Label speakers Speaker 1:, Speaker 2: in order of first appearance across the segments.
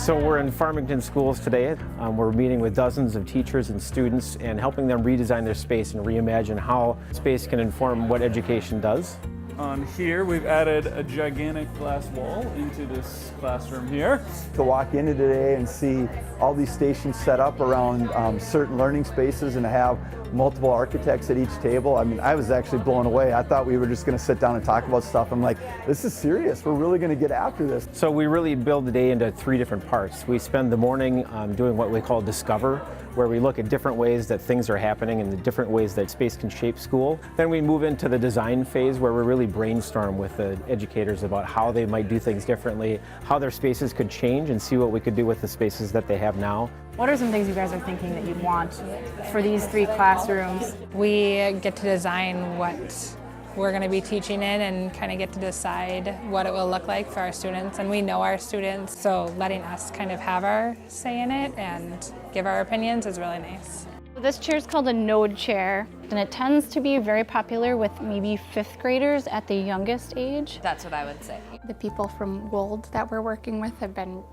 Speaker 1: So we're in Farmington schools today. We're meeting with dozens of teachers and students and helping them redesign their space and reimagine how space can inform what education does.
Speaker 2: On here, we've added a gigantic glass wall into this classroom here.
Speaker 3: To walk into today and see all these stations set up around certain learning spaces and to have multiple architects at each table, I mean, I was actually blown away. I thought we were just going to sit down and talk about stuff. I'm like, this is serious. We're really going to get after this.
Speaker 1: So we really build the day into 3 different parts. We spend the morning doing what we call Discover, where we look at different ways that things are happening and the different ways that space can shape school. Then we move into the design phase, where we really brainstorm with the educators about how they might do things differently, how their spaces could change, and see what we could do with the spaces that they have now.
Speaker 4: What are some things you guys are thinking that you'd want for these 3 classrooms?
Speaker 5: We get to design what we're going to be teaching in and kind of get to decide what it will look like for our students. And we know our students, so letting us kind of have our say in it and give our opinions is really nice.
Speaker 6: This chair is called a node chair, and it tends to be very popular with maybe 5th graders at the youngest age.
Speaker 7: That's what I would say.
Speaker 8: The people from Wold that we're working with have been,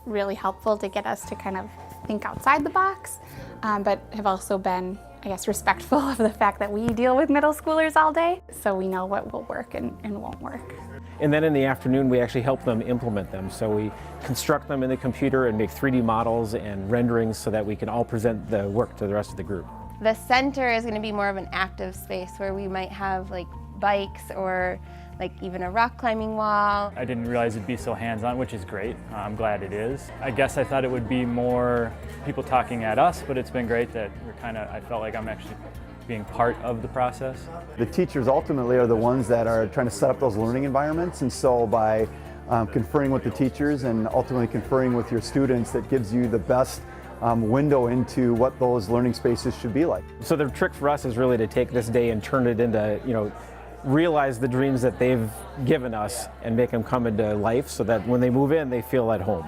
Speaker 8: really helpful to get us to kind of think outside the box, but have also been, I guess, respectful of the fact that we deal with middle schoolers all day, so we know what will work and won't work.
Speaker 1: And then in the afternoon, we actually help them implement them. So we construct them in the computer and make 3D models and renderings so that we can all present the work to the rest of the group.
Speaker 7: The center is going to be more of an active space where we might have like bikes or like even a rock climbing wall.
Speaker 2: I didn't realize it'd be so hands-on, which is great. I'm glad it is. I guess I thought it would be more people talking at us, but it's been great that I felt like I'm actually being part of the process.
Speaker 3: The teachers ultimately are the ones that are trying to set up those learning environments, and so by conferring with the teachers and ultimately conferring with your students, that gives you the best window into what those learning spaces should be like.
Speaker 1: So the trick for us is really to take this day and turn it into, realize the dreams that they've given us and make them come into life so that when they move in, they feel at home.